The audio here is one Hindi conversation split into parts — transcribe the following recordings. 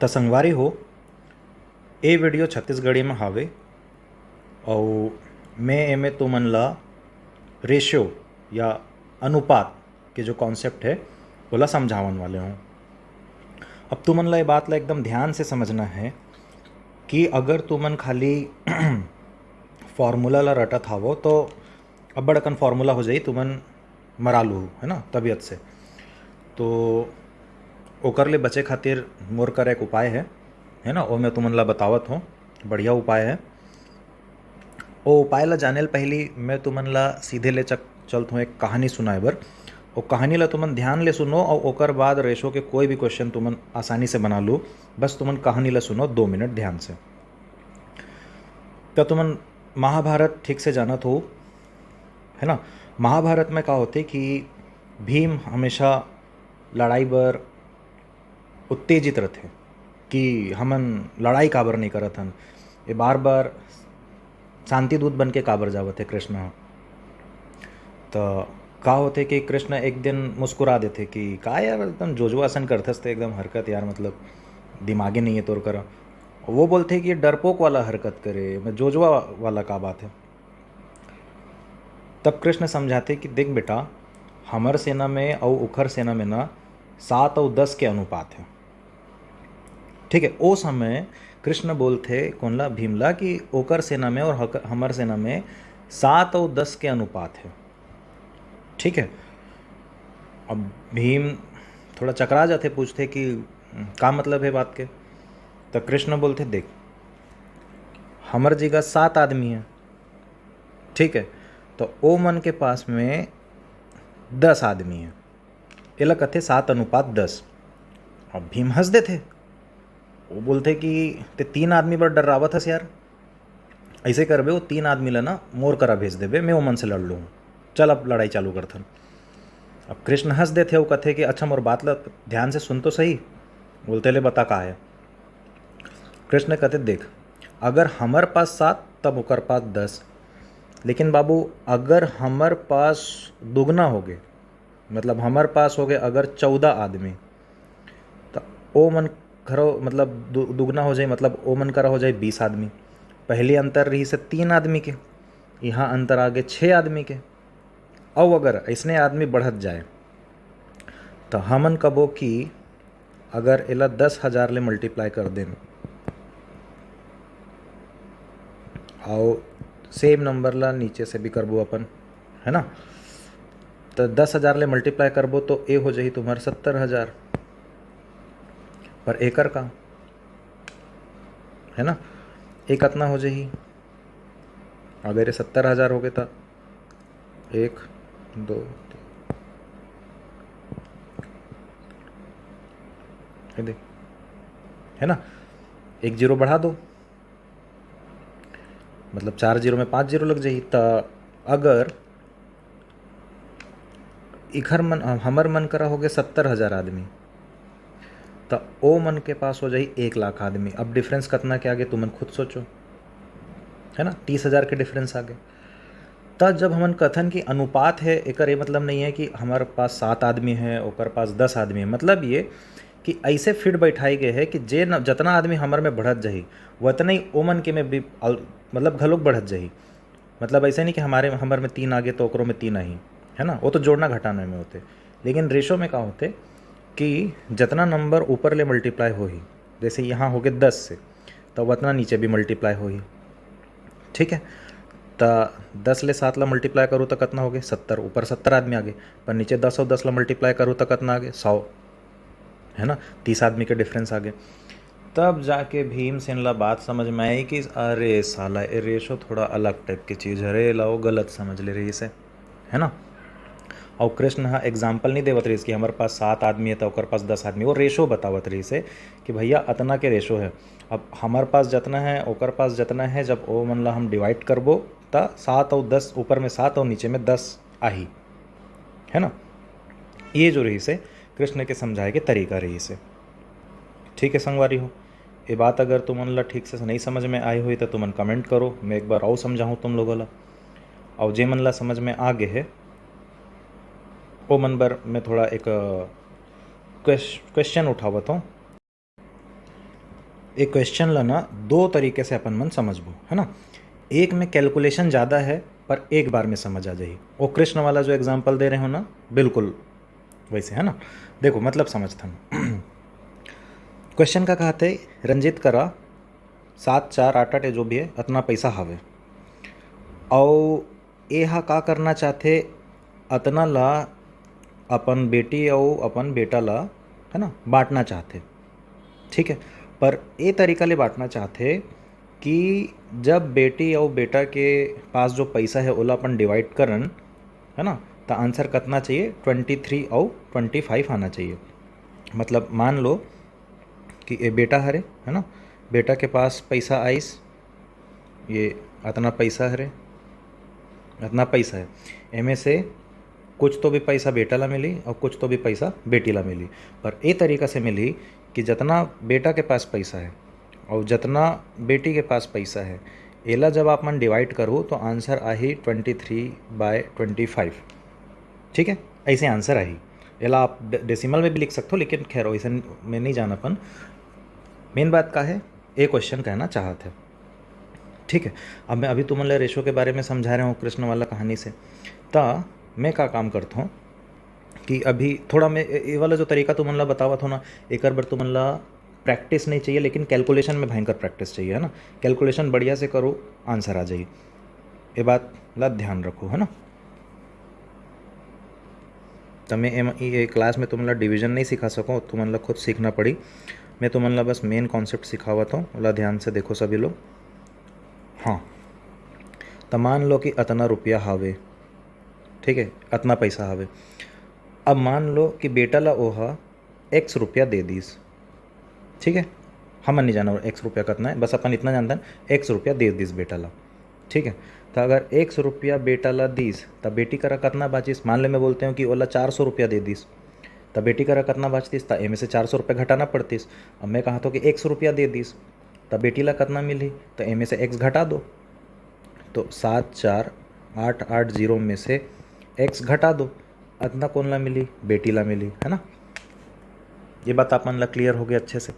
त संगवारी हो, ए वीडियो छत्तीसगढ़ी में हावे और मैं एमे तुमन ला रेशियो या अनुपात के जो कॉन्सेप्ट है बोला समझावन वाले हूँ। अब तुमन ला ये बात ला एकदम ध्यान से समझना है कि अगर तुमन खाली फॉर्मूला ला रटत हावो तो अब्बड़ अकन फॉर्मूला हो जाई, तुमन मरा लू है ना तबीयत से। तो ओकर ले बचे खातिर मोर कर एक उपाय है ना, वो मैं तुमन ला बतावत हूँ। बढ़िया उपाय है। वो उपाय ला जाने ले पहली मैं तुमन ला सीधे ले चलत हूँ एक कहानी सुनाए बर। वो कहानी ला तुमन ध्यान ले सुनो और ओकर बाद रेशो के कोई भी क्वेश्चन तुमन आसानी से बना लो। बस तुमन कहानी ला सुनो 2 मिनट ध्यान से। क्या तुमन महाभारत ठीक से जानत हो, है ना। महाभारत में का होते कि भीम हमेशा लड़ाई बर उत्तेजित रहते कि हमन लड़ाई काबर नहीं करत हन। ये बार बार शांति दूत बन के काबर जावत है कृष्ण। तो का होते कि कृष्ण एक दिन मुस्कुरा देते कि का यार एकदम जोजो आसन करथस तो एकदम हरकत यार, मतलब दिमागे नहीं है तोर करा। वो बोलते कि ये डरपोक वाला हरकत करे, मैं जोजवा वाला का बात है। तब कृष्ण समझाते कि देख बेटा, हमर सेना में और उखर सेना में ना 7 और 10 के अनुपात है, ठीक है। ओ समय कृष्ण बोलते कौनला भीमला कि ओकर सेना में और हमर सेना में 7 और 10 के अनुपात है, ठीक है। अब भीम थोड़ा चकरा जाते, पूछते कि का मतलब है बात के। तो कृष्ण बोलते देख, हमर जगह 7 आदमी है, ठीक है। तो ओ मन के पास में 10 आदमी है, एला कथे 7:10। अब भीम हंस देते, वो बोलते कि ते 3 आदमी पर डरावत हस यार, ऐसे करबे वो 3 आदमी ला ना मोर करा भेज देबे, मैं वो मन से लड़ लूँ, चल अब लड़ाई चालू करथन। अब कृष्ण हंस देते, वो कथे कि अच्छा मोर बात ला ध्यान से सुन तो सही। बोलते ले बता का है। कृष्ण कहते देख, अगर हमर पास 7 तब ओकर पास 10, लेकिन बाबू अगर हमर पास दुगना हो गए, मतलब हमर पास हो गए अगर 14 आदमी, तो ओ मन खरो मतलब दुगना हो जाए, मतलब ओ मन करा हो जाए 20 आदमी। पहले अंतर रही से 3 आदमी के, यहाँ अंतर आ गए 6 आदमी के। और अगर ऐसने आदमी बढ़त जाए तो हमन कबो कि अगर एला 10,000 ले मल्टीप्लाई कर दें और सेम नंबर ला नीचे से भी करबो अपन, है ना। तो 10,000 ले मल्टीप्लाई करबो तो ए हो जाही तुम्हार 70,000, पर एकर का है ना, एक कितना हो जाही। अगर ये 70,000 हो गए तो 1 2 3 देख, है ना। 1 जीरो बढ़ा दो, मतलब 4 जीरो में 5 जीरो लग जाही। तो अगर इखर मन हमर मन करा हो गए 70,000 आदमी, तो ओ मन के पास हो जाही 1 लाख आदमी। अब डिफरेंस कितना के आगे तुमन खुद सोचो, है ना, 30,000 के डिफरेंस आगे। तब जब हमन कथन की अनुपात है, एकर ये मतलब नहीं है कि हमारे पास 7 आदमी है ओकर पास 10 आदमी है। मतलब ये कि ऐसे फिट बैठाई गए है कि जे जितना आदमी हमर में बढ़त जाही उतना ही ओमन के में भी मतलब घलोक बढ़त जाही। मतलब ऐसे नहीं कि हमर में 3 आगे तो ओकरों में 3 आई, है ना। वो तो जोड़ना घटाना में होते, लेकिन रेशो में का होते कि जितना नंबर ऊपर ले मल्टीप्लाई हो ही, जैसे यहाँ हो गए 10 से, तो उतना नीचे भी मल्टीप्लाई हो ही, ठीक है। तो 10 ले 7 ला मल्टीप्लाई करूँ तो कितना हो गए 70, ऊपर 70 आदमी आ गए, पर नीचे 10 और 10 ला मल्टीप्लाई करूँ तो कितना आ गए 100, है ना। 30 आदमी के डिफरेंस आ गए। तब जाके भीमसेन ला बात समझ में आई कि अरे साला ये रेशो थोड़ा अलग टाइप की चीज़ है रे, लाओ गलत समझ ले रही से, है ना। और कृष्ण हाँ एग्जाम्पल नहीं देवत रही कि हमारे पास 7 आदमी है तो ओकर पास 10 आदमी, वो रेशो बतावत रही से कि भैया अतना के रेशो है। अब हमारे पास जितना है ओकर पास जितना है, जब वो मन ला हम डिवाइड करबो तो 7 और 10, ऊपर में 7 और नीचे में 10 आही, है ना। ये जो रही से कृष्ण के समझाए के तरीका रही से, ठीक है संगवारी हो। ये बात अगर तुमन ला ठीक से नहीं समझ में आई हुई तो तुमन कमेंट करो, मैं एक बार और समझाऊँ तुम लोगों ला। और जे मन ला समझ में आ गए है वो मन बर मैं थोड़ा एक क्वेश्चन उठावत हूँ। एक क्वेश्चन लाना दो तरीके से अपन मन समझबो, है ना। एक में कैलकुलेशन ज़्यादा है पर एक बार में समझ आ जाएगी। वो कृष्ण वाला जो एग्जांपल दे रहे हो ना, बिल्कुल वैसे, है ना। देखो मतलब समझता हूँ। क्वेश्चन का कहते रंजित करा 7 4 8 8 जो भी है अतना पैसा हवे, और ये हा का करना चाहते, अतना ला अपन बेटी और अपन बेटा ला, है ना, बांटना चाहते। ठीक है, पर ये तरीका ले बांटना चाहते कि जब बेटी और बेटा के पास जो पैसा है ओला अपन डिवाइड करन, है ना, तो आंसर कितना चाहिए, 23 और 25 आना चाहिए। मतलब मान लो कि ये बेटा हरे, है ना, बेटा के पास पैसा आइस, ये इतना पैसा हरे, इतना पैसा है, एमे से कुछ तो भी पैसा बेटा ला मिली और कुछ तो भी पैसा बेटी ला मिली। पर ए तरीका से मिली कि जितना बेटा के पास पैसा है और जितना बेटी के पास पैसा है, एला जब आप मन डिवाइड करो तो आंसर आही 23/25। ठीक है, ऐसे आंसर आई। एला आप डेसिमल में भी लिख सकते हो, लेकिन खैर वैसे में नहीं जाना अपन। मेन बात का है, ये क्वेश्चन कहना चाहत है। ठीक है, अब मैं अभी तुमने रेशो के बारे में समझा रहा हूँ कृष्ण वाला कहानी से। ता मैं का काम करता हूँ कि अभी थोड़ा मैं ये वाला जो तरीका तुमन ला बतावा था ना, एक बार तुमन ला प्रैक्टिस नहीं चाहिए, लेकिन कैलकुलेशन में भयंकर प्रैक्टिस चाहिए, है ना। कैलकुलेशन बढ़िया से करो, आंसर आ जाइए। ये बात ला ध्यान रखो, है ना। तो मैं ये क्लास में तुमन ला डिवीजन नहीं सिखा सकूँ, तुमन ला खुद सीखना पड़ी। मैं तुमन ला बस मेन कॉन्सेप्ट सिखावत हूँ, ओला ध्यान से देखो सभी लोग। हाँ, तो मान लो कि अतना रुपया हावे, ठीक है, अतना पैसा हावे। अब मान लो कि बेटा ला ओहा एक्स रुपया दे दीस। ठीक है, हमन नहीं जाना एक्स रुपया कितना है, बस अपन इतना जानते हैं एक्स रुपया दे दीस बेटा ला। ठीक है, तो अगर एक्स रुपया बेटा ला दीस तो बेटी करा कितना बाचिस, मान ले मैं बोलते हूँ कि ओला 400 रुपया दे दीस, तो बेटी करा कितना बाचतीस, तो एम से 400 रुपया घटाना पड़तीस। अब मैं कहा तो कि एक्स रुपया दे दीस, तो बेटी ला कितना मिली, तो एम से एक्स घटा दो। तो 7 4 8 8 0 में से एक्स घटा दो, इतना कौन ला मिली, बेटी ला मिली, है ना। ये बात आप मन ला क्लियर हो गया अच्छे से।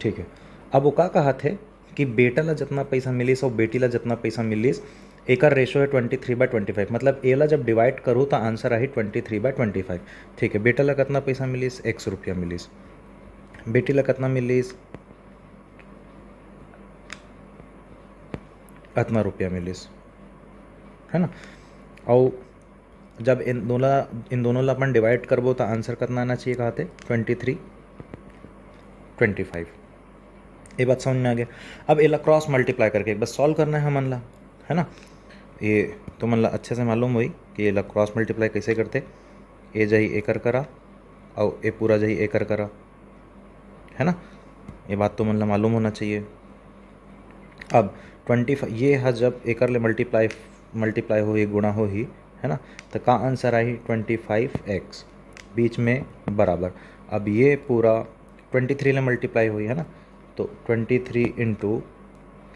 ठीक है, अब वो का कहा थे कि बेटा ला जितना पैसा मिलीस और बेटी ला जितना पैसा मिलीस, एक रेशो है 23/25। मतलब ए ला जब डिवाइड करूँ तो आंसर आई 23/25। ठीक है, बेटा ला कितना पैसा मिलीस, एक्स रुपया मिलीस, बेटी ला कितना मिलीस, इतना रुपया मिलीस, है ना। और जब इन दोनों ला अपन डिवाइड करबो तो आंसर कितना आना चाहिए, कहा थे 23/25। ये बात समझ में आ गया। अब एला क्रॉस मल्टीप्लाई करके बस सॉल्व करना है हमन ला, है ना। ये तो मन ला अच्छे से मालूम हुई कि एला क्रॉस मल्टीप्लाई कैसे करते। ए जही एकर करा और ए पूरा जही एकर करा, है ना। ये बात तो मन ला मालूम होना चाहिए। अब 25 ये है जब एकर ले मल्टीप्लाई हो ही, गुणा हो ही, है ना, तो का आंसर आई 25x, बीच में बराबर। अब ये पूरा 23 ले मल्टीप्लाई हुई, है ना, तो 23 इंटू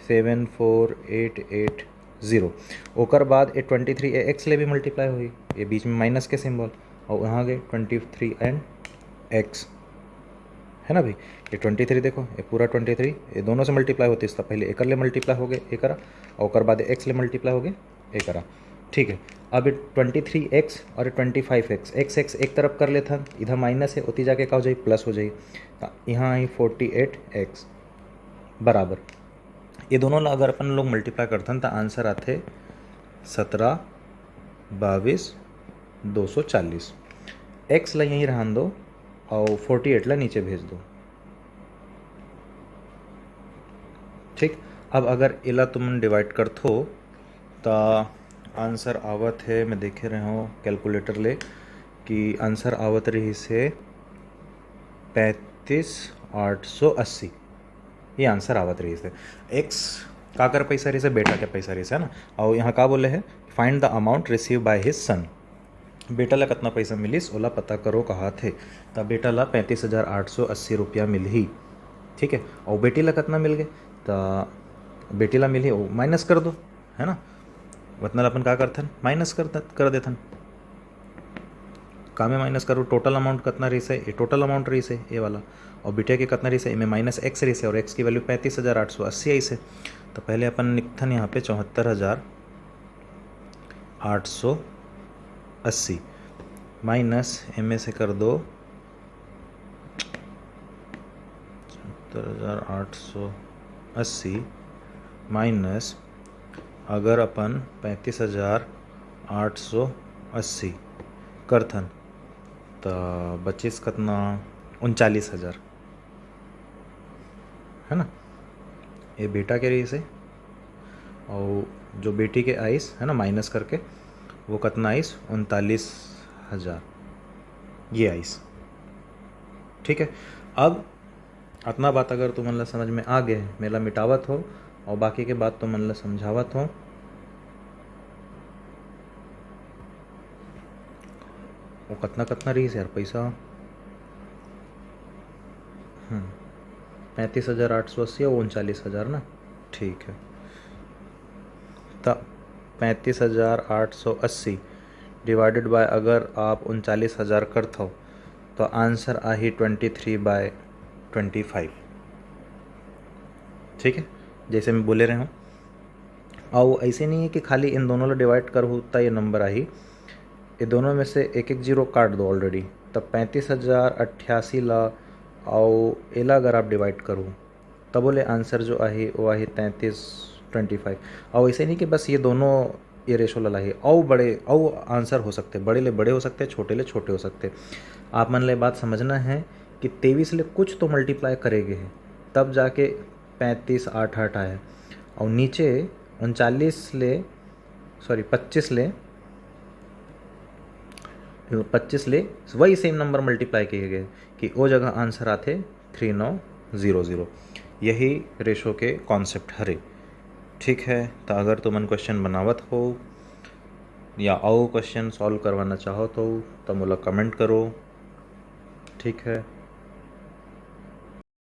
74880। ओकर बाद ये 23 एक्स ले भी मल्टीप्लाई हुई, ये बीच में माइनस के सिंबल, और यहाँ गए 23 एंड एक्स, है ना भाई। ये 23 देखो, ये पूरा 23 ये दोनों से मल्टीप्लाई होती है, इसका पहले एक ले मल्टीप्लाई हो गए एक करा, और ओकर बाद एक्स ले मल्टीप्लाई हो गए एक करा। ठीक है, अब 23x और 25x, एक्स एक्स एक तरफ कर लेता, इधर माइनस है, उती जाके का हो जाए प्लस हो जाए, यहाँ आई 48x बराबर। ये दोनों ला अगर अपन लोग मल्टीप्लाई करते हैं तो आंसर आते 17 22 240। एक्स ला यहीं रहन दो और 48 ला नीचे भेज दो। ठीक, अब अगर इला तुम डिवाइड कर थो तो आंसर आवत है, मैं देखे रहे हूँ कैलकुलेटर ले कि आंसर आवत रही से 35,880। ये आंसर आवत रही से। एक्स का कर पैसा रही से, बेटा के पैसा रही से, है ना। और यहाँ का बोले है find the amount receive by his son. बेटा ला कितना पैसा मिलीस ओला पता करो कहा थे, तो बेटा ला 35,880 रुपया मिल ही। ठीक है, और बेटी ला कितना मिल गए, तो बेटी ला मिल ही माइनस कर दो, है ना। उतना अपन का करथन, माइनस कर देथन। का में माइनस करो टोटल अमाउंट कितना रही है, ये टोटल अमाउंट रही है ये वाला, और बीटा के कितना रही है, इनमें माइनस एक्स रही है, और एक्स की वैल्यू 35,880 आई से। तो पहले अपन लिखथन यहाँ पे 74,880 माइनस इनमें से कर दो 74,880 माइनस अगर अपन 35,880 करथन तो बचिस कितना 39,000 है ना, ये बेटा के रही से, और जो बेटी के आइस है ना माइनस करके वो कितना आइस 39,000 ये आइस। ठीक है, अब इतना बात अगर तुमन ला समझ में आ गए, मेला मिटावत हो और बाकी के बात तुमन ला समझावत हो। वो कितना रही यार पैसा 35,880 और 39,000 ना, ठीक है। तो 35,880 डिवाइडेड बाय अगर आप 39,000 करते हो तो आंसर आ ही 23/25। ठीक है, जैसे मैं बोले रहे हूँ, और ऐसे नहीं है कि खाली इन दोनों ला डिवाइड कर होता ये नंबर आ ही, ये दोनों में से एक एक जीरो काट दो ऑलरेडी, तब 35,088 ला और एला अगर आप डिवाइड करो तब बोले आंसर जो आहे वो आहे 33/25। और ऐसे नहीं कि बस ये दोनों ये रेशो ला ही, और बड़े और आंसर हो सकते, बड़े ले बड़े हो सकते, छोटे ले छोटे हो सकते। आप मन ले बात समझना है कि 23 ले कुछ तो मल्टीप्लाई करेंगे है तब जाके 35,888 आए, और नीचे 39 ले सॉरी 25 ले वही सेम नंबर मल्टीप्लाई किए गए कि वो जगह आंसर आते 3900। यही रेशो के कॉन्सेप्ट हरे। ठीक है, तो अगर तुमन क्वेश्चन बनावत हो या और क्वेश्चन सॉल्व करवाना चाहो तो मोला कमेंट करो। ठीक है।